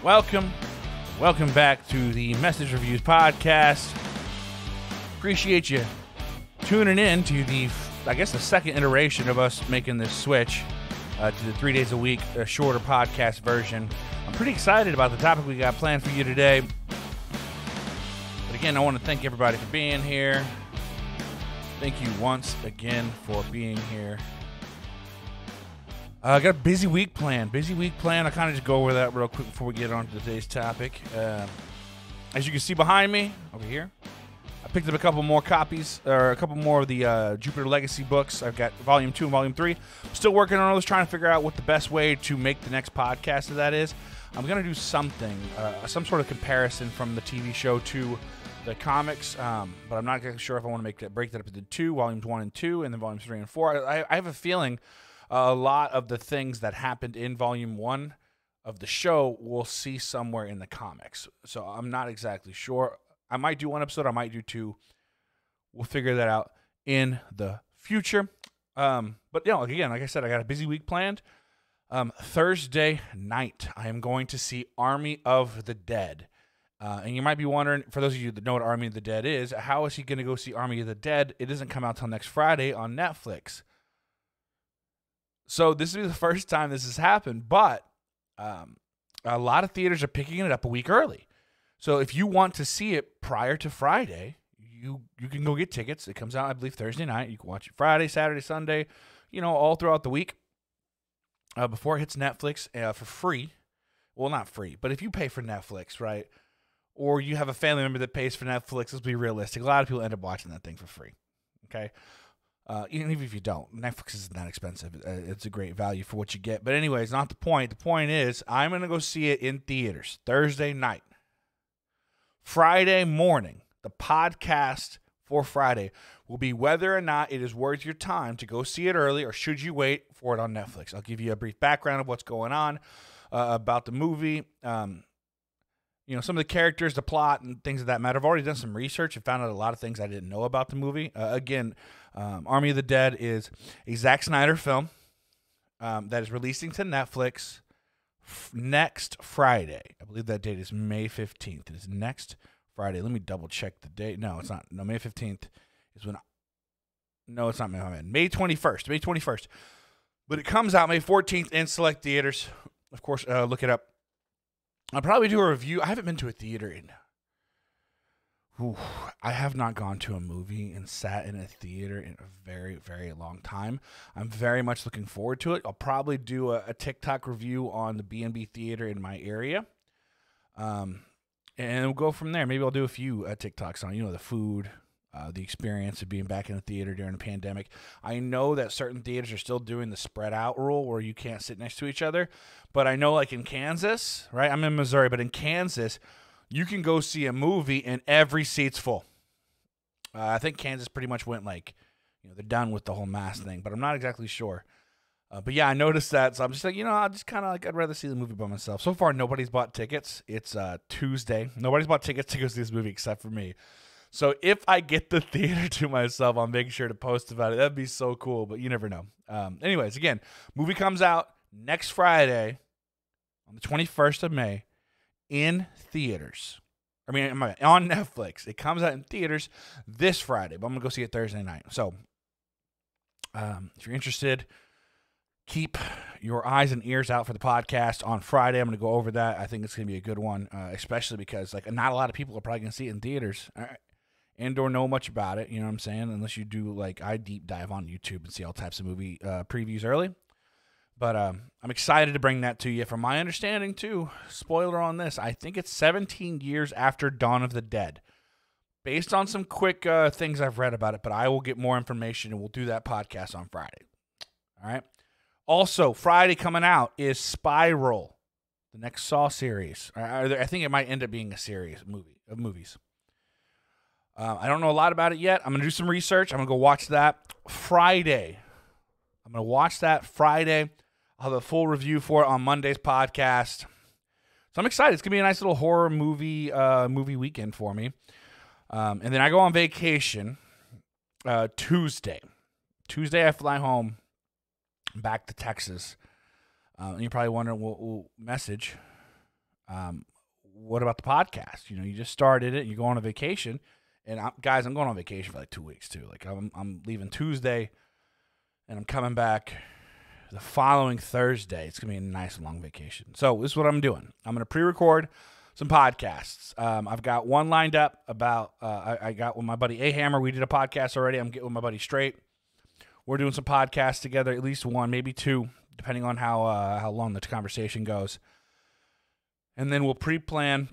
Welcome back to the Message Reviews podcast. Appreciate you tuning in to the second iteration of us making this switch to the 3 days a week, a shorter podcast version. I'm pretty excited about the topic we got planned for you today. But again, I want to thank everybody for being here. Thank you once again for being here. I got a busy week planned. I'll kind of just go over that real quick before we get on to today's topic. As you can see behind me, over here, I picked up a couple more copies, or a couple more of the Jupiter Legacy books. I've got Volume 2 and Volume 3. I'm still working on those, trying to figure out what the best way to make the next podcast of that is. I'm going to do something, some sort of comparison from the TV show to the comics, but I'm not exactly sure if I want to break that up into two, Volumes 1 and 2, and then Volumes 3 and 4. I have a feeling a lot of the things that happened in Volume 1 of the show we'll see somewhere in the comics. So I'm not exactly sure. I might do one episode. I might do two. We'll figure that out in the future. But again, like I said, I got a busy week planned. Thursday night, I am going to see Army of the Dead. And you might be wondering, for those of you that know what Army of the Dead is, how is he going to go see Army of the Dead? It doesn't come out till next Friday on Netflix. So this will be the first time this has happened, but a lot of theaters are picking it up a week early. So if you want to see it prior to Friday, you can go get tickets. It comes out, I believe, Thursday night. You can watch it Friday, Saturday, Sunday, all throughout the week before it hits Netflix for free. Well, not free, but if you pay for Netflix, right, or you have a family member that pays for Netflix, let's be realistic. A lot of people end up watching that thing for free, okay? Even if you don't, Netflix isn't that expensive. It's a great value for what you get. But anyways, not the point. The point is, I'm going to go see it in theaters Thursday night. Friday morning, the podcast for Friday will be whether or not it is worth your time to go see it early or should you wait for it on Netflix. I'll give you a brief background of what's going on about the movie. Some of the characters, the plot, and things of that matter. I've already done some research and found out a lot of things I didn't know about the movie. Army of the Dead is a Zack Snyder film that is releasing to Netflix next Friday. I believe that date is May 15th. It is next Friday. Let me double check the date. No, it's not. No, May 15th is when. No, it's not May 21st. May 21st. But it comes out May 14th in select theaters. Of course, look it up. I'll probably do a review. I haven't been to a theater I have not gone to a movie and sat in a theater in a very, very long time. I'm very much looking forward to it. I'll probably do a TikTok review on the B&B theater in my area. And we'll go from there. Maybe I'll do a few TikToks on, the food, the experience of being back in the theater during the pandemic. I know that certain theaters are still doing the spread out rule where you can't sit next to each other. But I know like in Kansas, right? I'm in Missouri, but in Kansas, you can go see a movie and every seat's full. I think Kansas pretty much went they're done with the whole mask thing, but I'm not exactly sure. But yeah, I noticed that, so I'm just like, I'll just kind of I'd rather see the movie by myself. So far, nobody's bought tickets. It's Tuesday. Nobody's bought tickets to go see this movie except for me. So if I get the theater to myself, I'll make sure to post about it. That'd be so cool, but you never know. Anyways, again, movie comes out next Friday on the 21st of May in theaters. On Netflix. It comes out in theaters this Friday, but I'm going to go see it Thursday night. So if you're interested, keep your eyes and ears out for the podcast on Friday. I'm going to go over that. I think it's going to be a good one, especially because not a lot of people are probably going to see it in theaters and or know much about it, you know what I'm saying? Unless you do, I deep dive on YouTube and see all types of movie previews early. But I'm excited to bring that to you. From my understanding, too, spoiler on this, I think it's 17 years after Dawn of the Dead. Based on some quick things I've read about it, but I will get more information, and we'll do that podcast on Friday. All right? Also, Friday coming out is Spiral, the next Saw series. I think it might end up being a series of movies. I don't know a lot about it yet. I'm going to do some research. I'm going to go watch that Friday. I'll have a full review for it on Monday's podcast. So I'm excited. It's going to be a nice little horror movie weekend for me. And then I go on vacation Tuesday. Tuesday I fly home back to Texas. And you're probably wondering, well, message. What about the podcast? You just started it. You go on a vacation, and guys, I'm going on vacation for like 2 weeks too. Like I'm leaving Tuesday, and I'm coming back the following Thursday. It's gonna be a nice long vacation. So this is what I'm doing. I'm gonna pre-record some podcasts. I've got one lined up about. I got with my buddy A Hammer. We did a podcast already. I'm getting with my buddy Straight. We're doing some podcasts together, at least one, maybe two, depending on how long the conversation goes. And then we'll pre-plan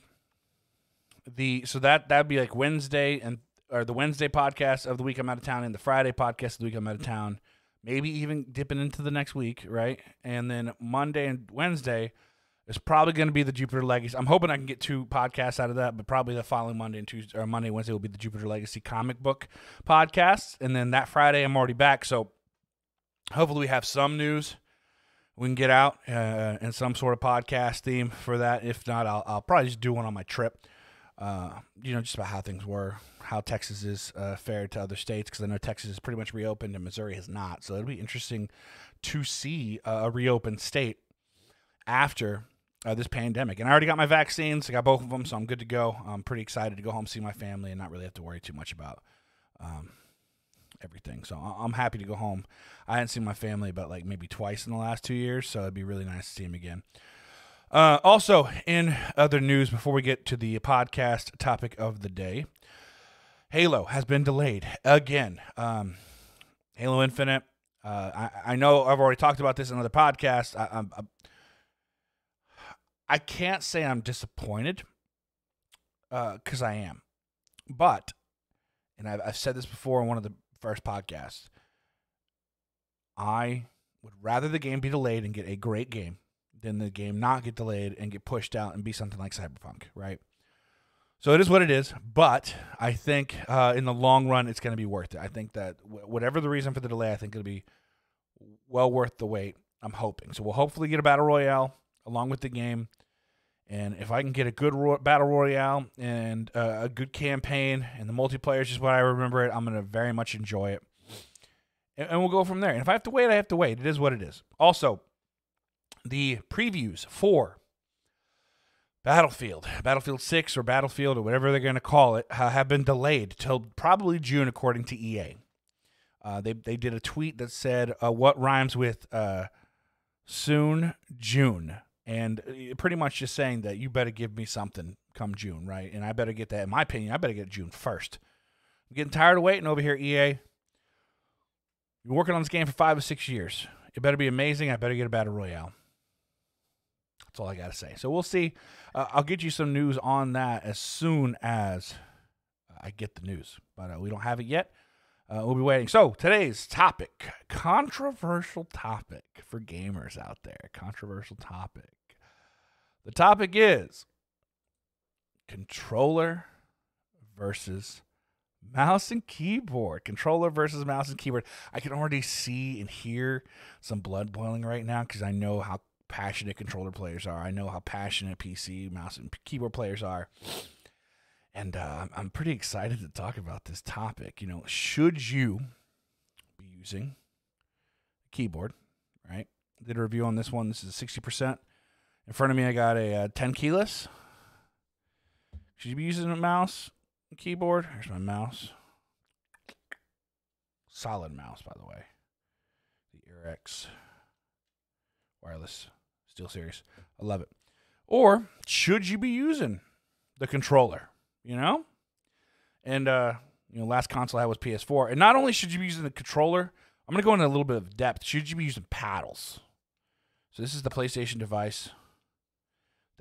so that'd be like Wednesday or the Wednesday podcast of the week I'm out of town and the Friday podcast of the week I'm out of town, maybe even dipping into the next week, right? And then Monday and Wednesday is probably going to be the Jupiter Legacy. I'm hoping I can get 2 podcasts out of that, but probably the following Monday and Tuesday, or Monday and Wednesday will be the Jupiter Legacy comic book podcasts. And then that Friday I'm already back, so hopefully we have some news we can get out and some sort of podcast theme for that. If not, I'll probably just do one on my trip. Just about how things were, how Texas is fared to other states, because I know Texas is pretty much reopened and Missouri has not. So it'll be interesting to see a reopened state after this pandemic. And I already got my vaccines. I got both of them, so I'm good to go. I'm pretty excited to go home, see my family, and not really have to worry too much about everything. So I'm happy to go home. I hadn't seen my family about like maybe twice in the last 2 years, so it'd be really nice to see them again. Also, in other news, before we get to the podcast topic of the day, Halo has been delayed again. Halo Infinite. I know I've already talked about this in another podcast. I can't say I'm disappointed because I am. But, and I've said this before in one of the first podcasts, I would rather the game be delayed and get a great game than the game not get delayed and get pushed out and be something like Cyberpunk, right? So it is what it is, but I think in the long run it's going to be worth it. I think that whatever the reason for the delay, I think it'll be well worth the wait, I'm hoping. So we'll hopefully get a Battle Royale along with the game, and if I can get a good Battle Royale and a good campaign and the multiplayer is just what I remember it, I'm going to very much enjoy it. And we'll go from there. And if I have to wait, I have to wait. It is what it is. Also, the previews for Battlefield 6 or Battlefield or whatever they're going to call it have been delayed till probably June, according to EA. They did a tweet that said, what rhymes with soon, June. And pretty much just saying that you better give me something come June, right? And I better get that. In my opinion, I better get June 1st. I'm getting tired of waiting over here, EA. You've been working on this game for 5 or 6 years. It better be amazing. I better get a Battle Royale. That's all I got to say. So we'll see. I'll get you some news on that as soon as I get the news. But we don't have it yet. We'll be waiting. So today's topic, controversial topic for gamers out there. Controversial topic. The topic is controller versus mouse and keyboard. Controller versus mouse and keyboard. I can already see and hear some blood boiling right now because I know how passionate controller players are. I know how passionate PC, mouse, and keyboard players are. And I'm pretty excited to talk about this topic. Should you be using a keyboard, right? Did a review on this one. This is 60%. In front of me, I got a 10 keyless. Should you be using a mouse and keyboard? Here's my mouse. Solid mouse, by the way. The AirX wireless SteelSeries. I love it. Or should you be using the controller? And last console I had was PS4. And not only should you be using the controller, I'm going to go into a little bit of depth. Should you be using paddles? So this is the PlayStation device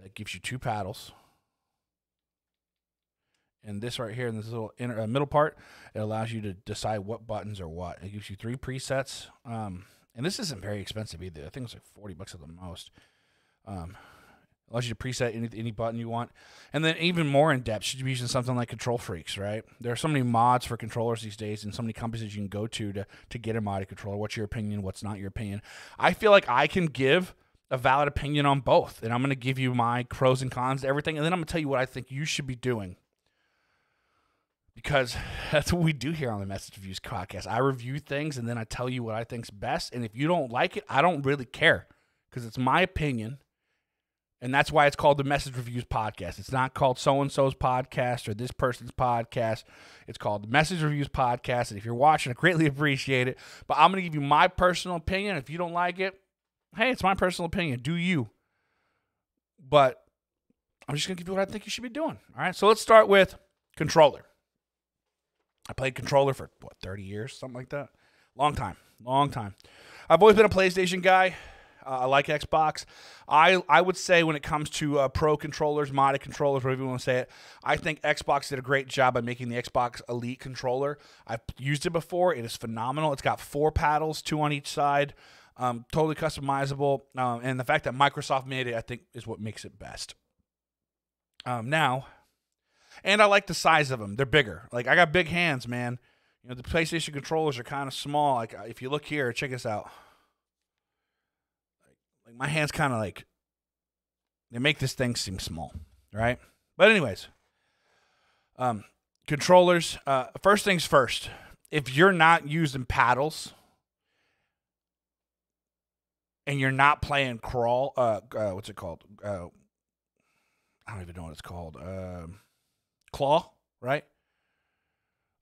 that gives you 2 paddles. And this right here in this little middle part, it allows you to decide what buttons are what. It gives you 3 presets. And this isn't very expensive either. I think it's like $40 at the most. Allows you to preset any button you want. And then even more in depth, should you be using something like Control Freaks, right? There are so many mods for controllers these days and so many companies that you can go to get a modded controller. What's your opinion? What's not your opinion? I feel like I can give a valid opinion on both. And I'm going to give you my pros and cons to everything. And then I'm going to tell you what I think you should be doing. Because that's what we do here on the Message Reviews podcast. I review things and then I tell you what I think's best. And if you don't like it, I don't really care. Because it's my opinion. And that's why it's called the Message Reviews Podcast. It's not called so-and-so's podcast or this person's podcast. It's called the Message Reviews Podcast. And if you're watching, I greatly appreciate it. But I'm going to give you my personal opinion. If you don't like it, hey, it's my personal opinion. Do you? But I'm just going to give you what I think you should be doing. All right, so let's start with controller. I played controller for, 30 years? Something like that. Long time. I've always been a PlayStation guy. I like Xbox. I would say when it comes to pro controllers, modded controllers, whatever you want to say it, I think Xbox did a great job by making the Xbox Elite controller. I've used it before. It is phenomenal. It's got 4 paddles, 2 on each side, totally customizable. And the fact that Microsoft made it, I think, is what makes it best. Now, and I like the size of them. They're bigger. Like, I got big hands, man. You know, the PlayStation controllers are kind of small. Like, if you look here, check this out. Like, my hands kind of like, they make this thing seem small, right? But anyways, controllers, first things first. If you're not using paddles and you're not playing crawl, what's it called? I don't even know what it's called. Claw, right?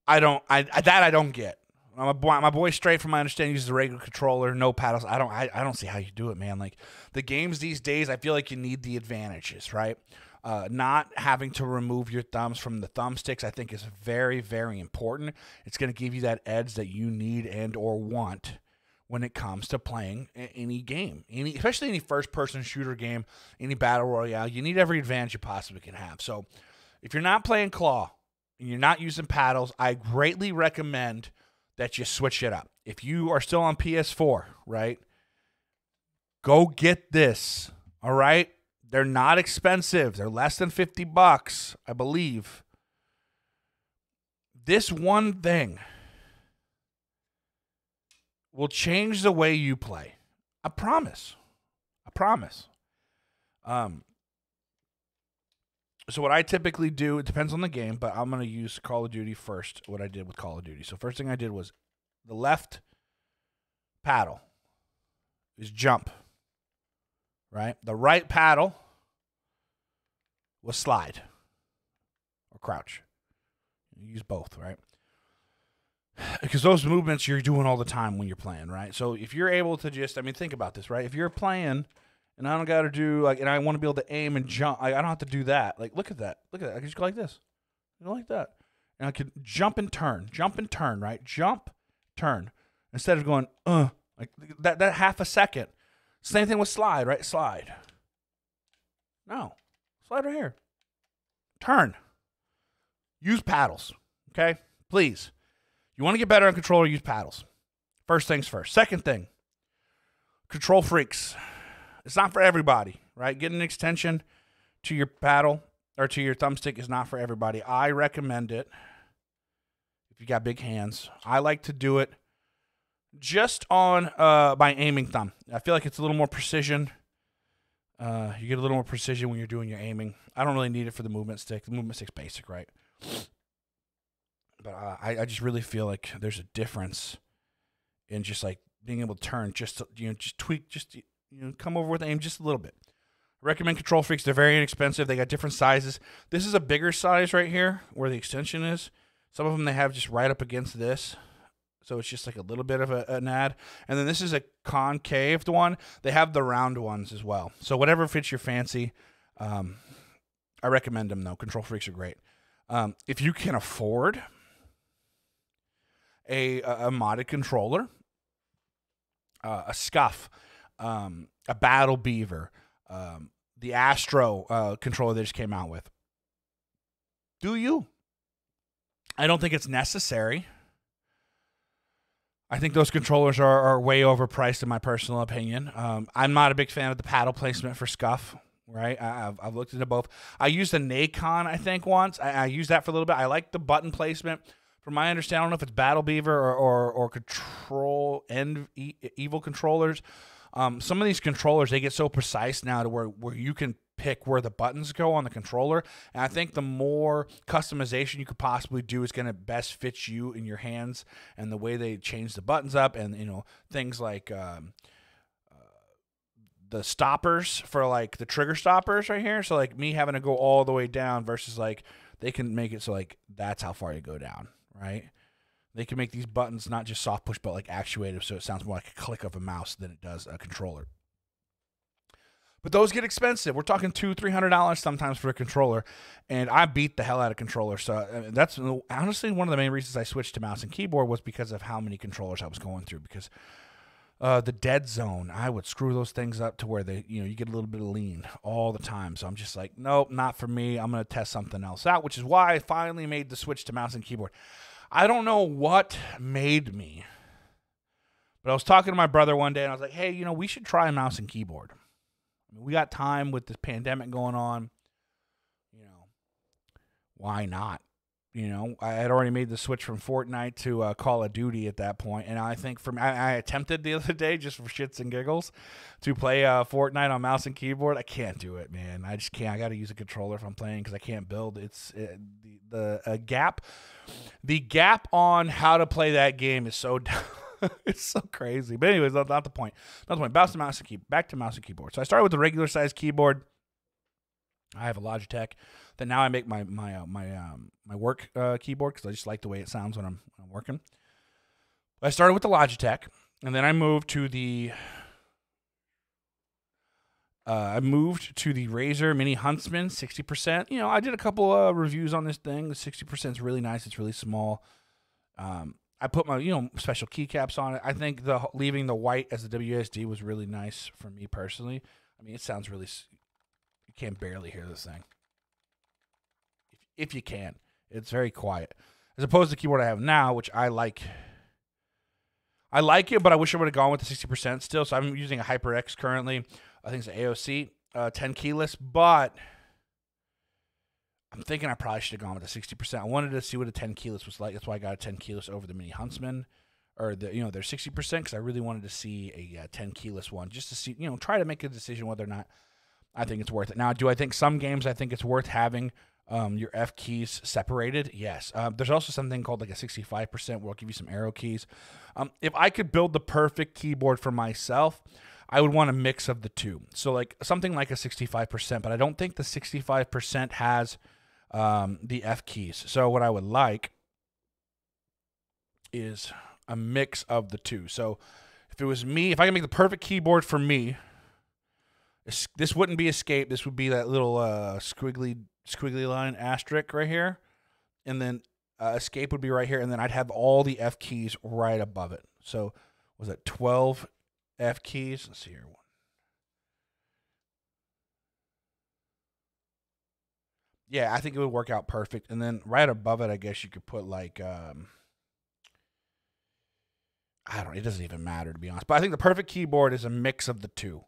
I don't get. My boy Straight, from my understanding, uses a regular controller, no paddles. I don't see how you do it, man. Like, the games these days, I feel like you need the advantages, right? Not having to remove your thumbs from the thumbsticks, I think, is very, very important. It's going to give you that edge that you need and or want when it comes to playing any game, especially any first-person shooter game, any battle royale. You need every advantage you possibly can have. So, if you're not playing claw and you're not using paddles, I greatly recommend that you switch it up. If you are still on PS4, right, go get this, all right? They're not expensive. They're less than $50, I believe. This one thing will change the way you play. I promise. So what I typically do, it depends on the game, but I'm going to use Call of Duty first, what I did with Call of Duty. So first thing I did was the left paddle is jump, right? The right paddle was slide or crouch. You use both, right? Because those movements you're doing all the time when you're playing, right? So if you're able to just, think about this, right? If you're playing and I don't got to do, and I want to be able to aim and jump, I don't have to do that. Like, look at that. I can just go like this. Like that. And I can jump and turn, right? Jump, turn. Instead of going, like that half a second. Same thing with slide, right? Slide. No. Slide right here. Turn. Use paddles, okay? Please. You want to get better on controller, use paddles. First things first. Second thing, control freaks. It's not for everybody, right? Getting an extension to your paddle or to your thumbstick is not for everybody. I recommend it if you got big hands. I like to do it just on by aiming thumb. I feel like it's a little more precision. You get a little more precision when you're doing your aiming. I don't really need it for the movement stick. The movement stick's basic, right? But I just really feel like there's a difference in just like being able to turn, just tweak, come over with aim just a little bit. I recommend Control Freaks. They're very inexpensive. They got different sizes. This is a bigger size right here where the extension is. Some of them they have just right up against this. So it's just like a little bit of an ad. And then this is a concaved one. They have the round ones as well. So whatever fits your fancy, I recommend them though. Control Freaks are great. If you can afford a modded controller, a Scuff, a Battle Beaver, the Astro controller they just came out with. Do you? I don't think it's necessary. I think those controllers are way overpriced in my personal opinion. I'm not a big fan of the paddle placement for Scuff, right? I've looked into both. I used a Nacon, I think, once. I used that for a little bit. I like the button placement. From my understanding, I don't know if it's Battle Beaver or Control and Evil controllers. Some of these controllers, they get so precise now to where you can pick where the buttons go on the controller. And I think the more customization you could possibly do is going to best fit you in your hands and the way they change the buttons up and, things like the stoppers for like the trigger stoppers right here. So like me having to go all the way down versus like they can make it so like that's how far you go down, right? They can make these buttons not just soft push, but like actuated, so it sounds more like a click of a mouse than it does a controller. But those get expensive. We're talking $200-$300 sometimes for a controller, and I beat the hell out of controllers. So that's honestly one of the main reasons I switched to mouse and keyboard was because of how many controllers I was going through. Because the dead zone, I would screw those things up to where they, you get a little bit of lean all the time. So I'm just like, nope, not for me. I'm going to test something else out, which is why I finally made the switch to mouse and keyboard. I don't know what made me, but I was talking to my brother one day, and I was like, hey, we should try a mouse and keyboard. We got time with this pandemic going on. Why not? I had already made the switch from Fortnite to Call of Duty at that point, and I think I attempted the other day just for shits and giggles to play Fortnite on mouse and keyboard. I can't do it, man. I just can't. I got to use a controller if I'm playing because I can't build. The gap on how to play that game is so it's so crazy. But anyways, that's not the point. Not the point. Back to mouse and keyboard. So I started with the regular size keyboard. I have a Logitech. Then now I make my work keyboard because I just like the way it sounds when I'm working. I started with the Logitech, and then I moved to the Razer Mini Huntsman 60%. I did a couple of reviews on this thing. The 60% is really nice. It's really small. I put my special keycaps on it. I think leaving the white as the WSD was really nice for me personally. I mean, it sounds really. You can barely hear this thing. If you can, it's very quiet as opposed to the keyboard I have now, which I like. I like it, but I wish I would have gone with the 60% still. So I'm using a HyperX currently. I think it's an AOC 10 keyless, but I'm thinking I probably should have gone with the 60%. I wanted to see what a 10 keyless was like. That's why I got a 10 keyless over the Mini Huntsman, or their 60%, because I really wanted to see a 10 keyless one just to see, try to make a decision whether or not I think it's worth it. Now, do I think some games I think it's worth having your F keys separated? Yes. There's also something called like a 65% where I'll give you some arrow keys. If I could build the perfect keyboard for myself, I would want a mix of the two. So like something like a 65%, but I don't think the 65% has the F keys. So what I would like is a mix of the two. So if it was me, if I can make the perfect keyboard for me, this wouldn't be escape. This would be that little squiggly line asterisk right here. And then escape would be right here. And then I'd have all the F keys right above it. So was it 12 F keys? Let's see here. Yeah, I think it would work out perfect. And then right above it, I guess you could put like, I don't know. It doesn't even matter, to be honest. But I think the perfect keyboard is a mix of the two.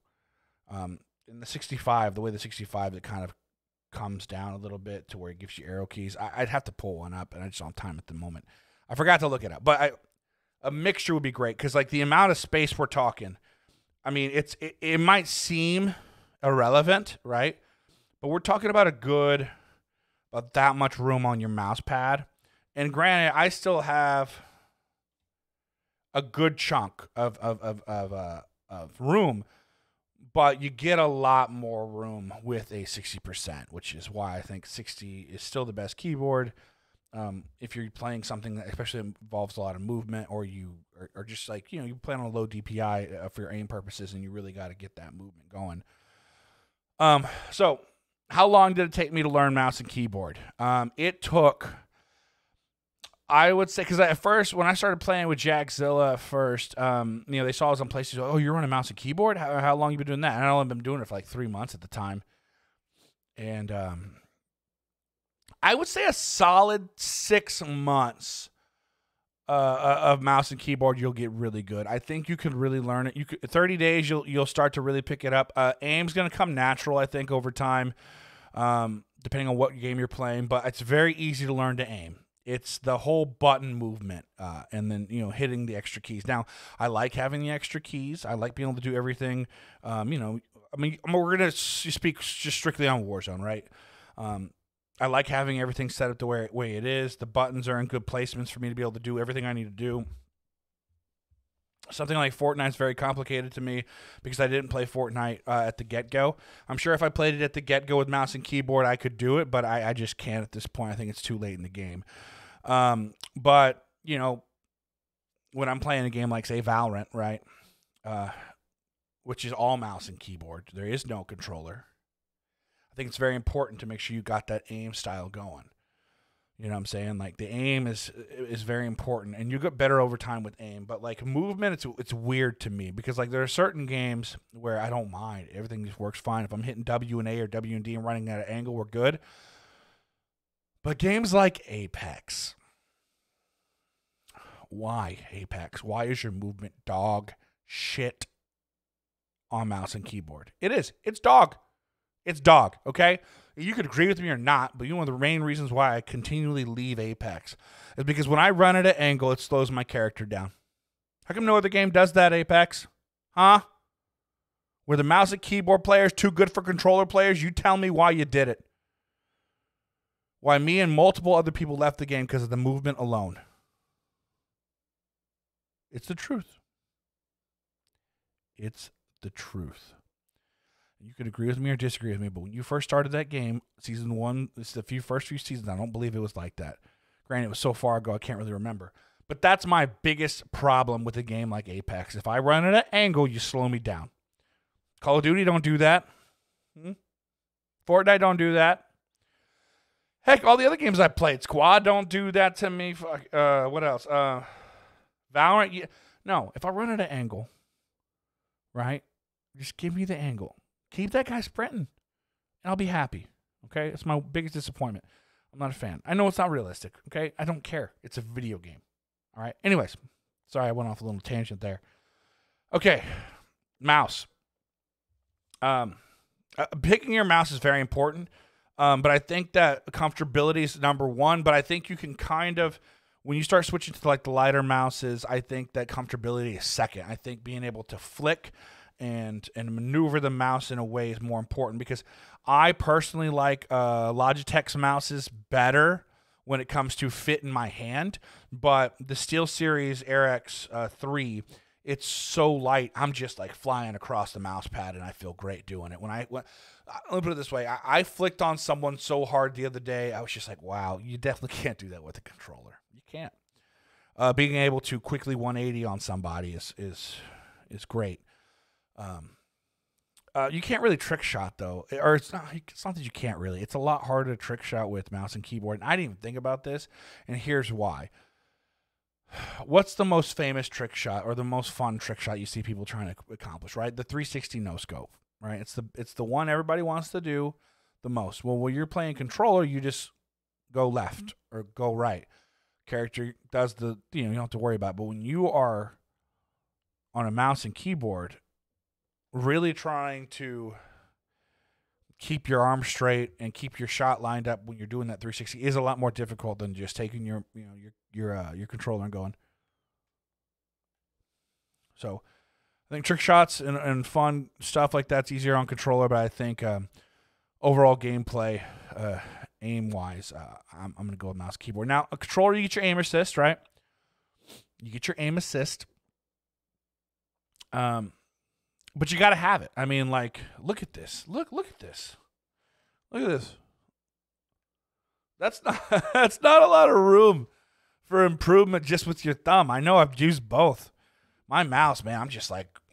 In the 65, the way the 65, it kind of comes down a little bit to where it gives you arrow keys. I'd have to pull one up, and I just don't have time at the moment. I forgot to look it up. But a mixture would be great because, like, the amount of space we're talking, I mean, it might seem irrelevant, right? But we're talking about about that much room on your mouse pad. And granted, I still have a good chunk of room, but you get a lot more room with a 60%, which is why I think 60 is still the best keyboard. If you're playing something that especially involves a lot of movement, or you are just like, you plan on a low DPI for your aim purposes, and you really got to get that movement going. So how long did it take me to learn mouse and keyboard? It took, I would say, because at first, when I started playing with Jackzilla first, they saw us on PlayStation. Oh, you're running mouse and keyboard? How long you been doing that? And I only been doing it for like 3 months at the time. And I would say a solid 6 months of mouse and keyboard, you'll get really good. I think you could really learn it. 30 days, you'll start to really pick it up. Aim's going to come natural, I think, over time, depending on what game you're playing. But it's very easy to learn to aim. It's the whole button movement, and then hitting the extra keys. Now, I like having the extra keys. I like being able to do everything. I mean, we're gonna speak just strictly on Warzone, right? I like having everything set up the way it is. The buttons are in good placements for me to be able to do everything I need to do. Something like Fortnite's very complicated to me because I didn't play Fortnite at the get-go. I'm sure if I played it at the get-go with mouse and keyboard, I could do it, but I just can't at this point. I think it's too late in the game. But, you know, when I'm playing a game like, say, Valorant, right, which is all mouse and keyboard, there is no controller. I think it's very important to make sure you got that aim style going. You know what I'm saying? Like, the aim is very important, and you get better over time with aim. But, like, movement, it's weird to me because, like, there are certain games where I don't mind. Everything just works fine. If I'm hitting W and A or W and D and running at an angle, we're good. But games like Apex, why Apex? Why is your movement dog shit on mouse and keyboard? It is. It's dog. It's dog, okay? You could agree with me or not, but you know one of the main reasons why I continually leave Apex is because when I run at an angle, it slows my character down. How come no other game does that, Apex? Huh? Were the mouse and keyboard players too good for controller players? You tell me why you did it. Why me and multiple other people left the game because of the movement alone. It's the truth. It's the truth. You could agree with me or disagree with me, but when you first started that game, season 1, it's the first few seasons, I don't believe it was like that. Granted, it was so far ago, I can't really remember. But that's my biggest problem with a game like Apex. If I run at an angle, you slow me down. Call of Duty don't do that. Fortnite don't do that. Heck, all the other games I played, Squad don't do that to me. What else? Valorant. Yeah. No, if I run at an angle, right, just give me the angle. Keep that guy sprinting, and I'll be happy, okay? It's my biggest disappointment. I'm not a fan. I know it's not realistic, okay? I don't care. It's a video game, all right? Anyways, sorry I went off a little tangent there. Okay, mouse. Picking your mouse is very important, but I think that comfortability is number one, but I think you can kind of, when you start switching to like the lighter mouses, I think that comfortability is second. I think being able to flick and maneuver the mouse in a way is more important because I personally like Logitech's mouses better when it comes to fit in my hand, but the SteelSeries RX 3, it's so light. I'm just like flying across the mouse pad and I feel great doing it. Let me put it this way. I flicked on someone so hard the other day. I was just like, wow, you definitely can't do that with a controller. You can't. Being able to quickly 180 on somebody is great. You can't really trick shot though, or it's not that you can't really. It's a lot harder to trick shot with mouse and keyboard. And I didn't even think about this, and here's why. What's the most famous trick shot or the most fun trick shot you see people trying to accomplish? Right, the 360 no scope. Right, it's the one everybody wants to do the most. Well, when you're playing controller, you just go left or go right. Character does you don't have to worry about it. But when you are on a mouse and keyboard, really trying to keep your arm straight and keep your shot lined up when you're doing that 360 is a lot more difficult than just taking your controller and going. So I think trick shots and fun stuff like that's easier on controller, but I think overall gameplay, aim wise, I'm going to go with mouse keyboard. Now a controller, you get your aim assist, right? You get your aim assist. But you got to have it. I mean, like, look at this. Look at this. Look at this. That's not a lot of room for improvement just with your thumb. I know I've used both. My mouse, man,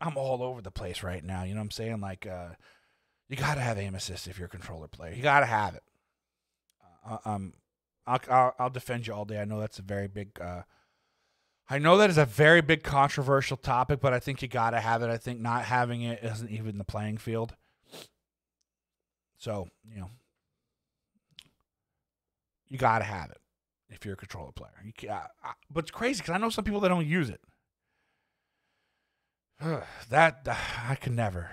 I'm all over the place right now. You know what I'm saying? Like, you got to have aim assist if you're a controller player. You got to have it. I'll defend you all day. I know that's a very big I know that is a very big controversial topic, but I think you got to have it. I think not having it isn't even the playing field. So, you got to have it if you're a controller player. But it's crazy because I know some people that don't use it. I could never.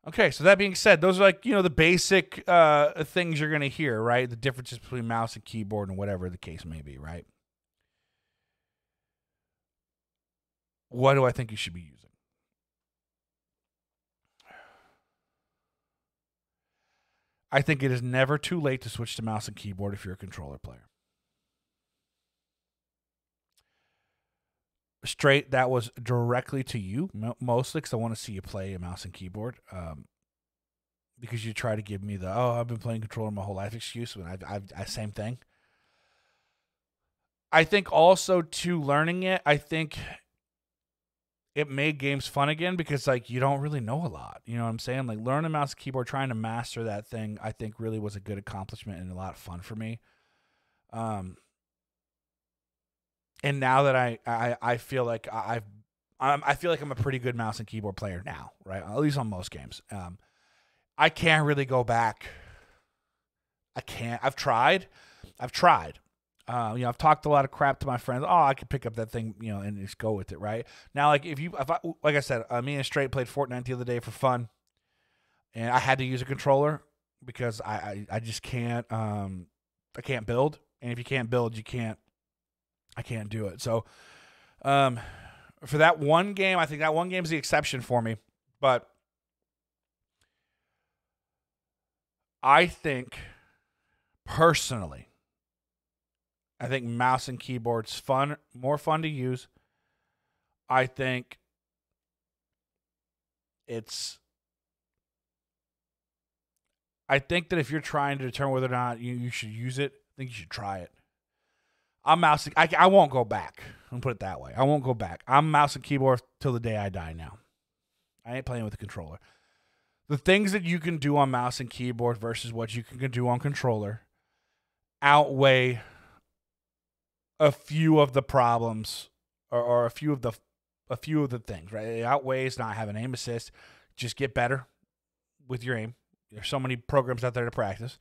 Okay, so that being said, those are like, the basic things you're going to hear, right? The differences between mouse and keyboard and whatever the case may be, right? What do I think you should be using? I think it is never too late to switch to mouse and keyboard if you're a controller player. Straight, that was directly to you, mostly, because I want to see you play a mouse and keyboard. Because you try to give me the, oh, I've been playing controller my whole life excuse, when I same thing. I think also, too, learning it, I think it made games fun again, because, like, you don't really know a lot. You know what I'm saying? Like, learning mouse and keyboard, trying to master that thing, I think really was a good accomplishment and a lot of fun for me. And now that I feel like I feel like I'm a pretty good mouse and keyboard player now, right? At least on most games. I can't really go back. I can't. I've tried. I've talked a lot of crap to my friends. Oh, I could pick up that thing, and just go with it, right? Now, like like I said, me and Straight played Fortnite the other day for fun, and I had to use a controller because I just can't. I can't build, and if you can't build, I can't do it. So, for that one game, I think that one game is the exception for me, but I think, personally, I think mouse and keyboard's more fun to use. I think that if you're trying to determine whether or not you should use it, I think you should try it. I won't go back. I'll put it that way. I won't go back. I'm mouse and keyboard till the day I die now. I ain't playing with a controller. The things that you can do on mouse and keyboard versus what you can do on controller outweigh a few of the problems or a few of the things, right? It outweighs not having aim assist. Just get better with your aim. There's so many programs out there to practice.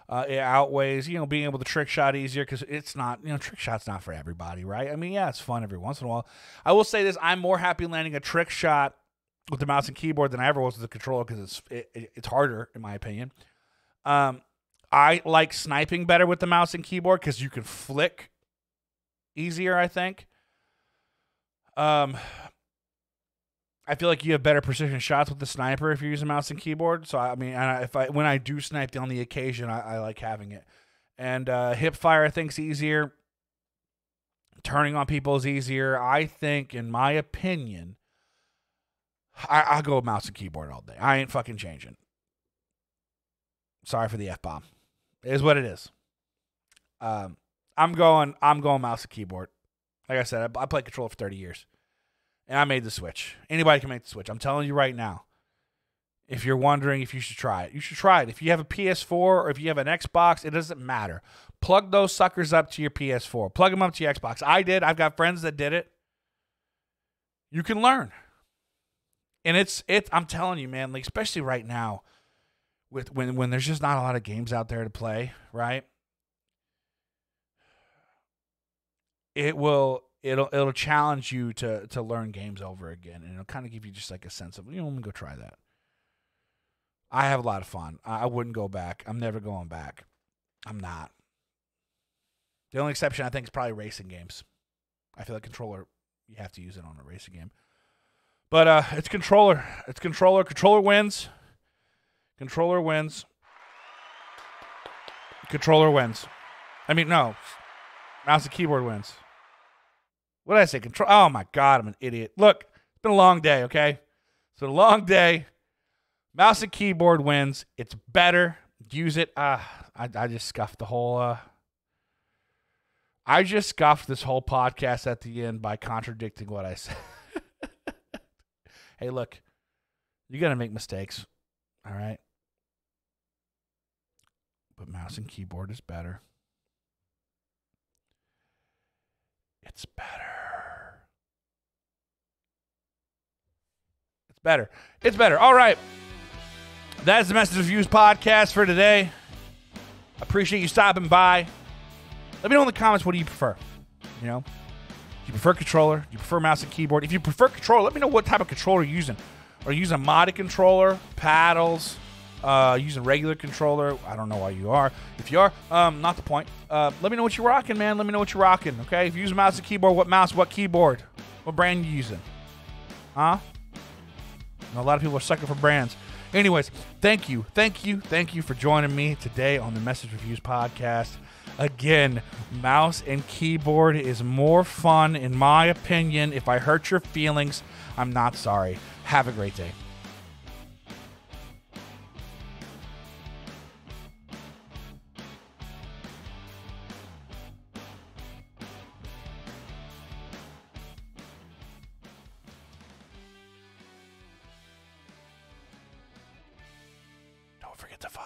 It outweighs, being able to trick shot easier, because it's not, trick shot's not for everybody, right? I mean, yeah, it's fun every once in a while. I will say this: I'm more happy landing a trick shot with the mouse and keyboard than I ever was with the controller, because it's harder, in my opinion. I like sniping better with the mouse and keyboard because you can flick easier, I think. I feel like you have better precision shots with the sniper if you're using mouse and keyboard. So, I mean, when I do snipe on the occasion, I like having it. And hip fire, I think, is easier. Turning on people is easier. I think, in my opinion, I'll go with mouse and keyboard all day. I ain't fucking changing. Sorry for the F-bomb. It is what it is. I'm going mouse and keyboard. Like I said, I played controller for 30 years. And I made the switch. Anybody can make the switch. I'm telling you right now. If you're wondering if you should try it, you should try it. If you have a PS4 or if you have an Xbox, it doesn't matter. Plug those suckers up to your PS4. Plug them up to your Xbox. I did. I've got friends that did it. You can learn. And it's I'm telling you, man, like, especially right now, with when there's just not a lot of games out there to play, right? It'll challenge you to learn games over again, and it'll kind of give you just like a sense of, let me go try that. I have a lot of fun. I wouldn't go back. I'm never going back. I'm not. The only exception, I think, is probably racing games. I feel like controller, you have to use it on a racing game. But it's controller. It's controller. Controller wins. Controller wins. Controller wins. I mean, no. Mouse and keyboard wins. What did I say? Control. Oh, my God. I'm an idiot. Look, it's been a long day, okay? It's been a long day. Mouse and keyboard wins. It's better. Use it. I just scuffed the whole... I just scuffed this whole podcast at the end by contradicting what I said. Hey, look. You're going to make mistakes. All right? But mouse and keyboard is better. It's better. It's better. It's better. All right. That is the Message Reviews podcast for today. Appreciate you stopping by. Let me know in the comments, what do you prefer? Do you prefer controller? Do you prefer mouse and keyboard? If you prefer controller, let me know what type of controller you're using. Are you using a modded controller, paddles, using regular controller? I don't know why you are. If you are, not the point. Let me know what you're rocking, man. Let me know what you're rocking, okay? If you use a mouse and keyboard, what mouse, what keyboard? What brand you using? Huh? A lot of people are sucking for brands. Anyways, thank you for joining me today on the Message Reviews podcast. Again, mouse and keyboard is more fun, in my opinion. If I hurt your feelings, I'm not sorry. Have a great day. Don't forget to follow.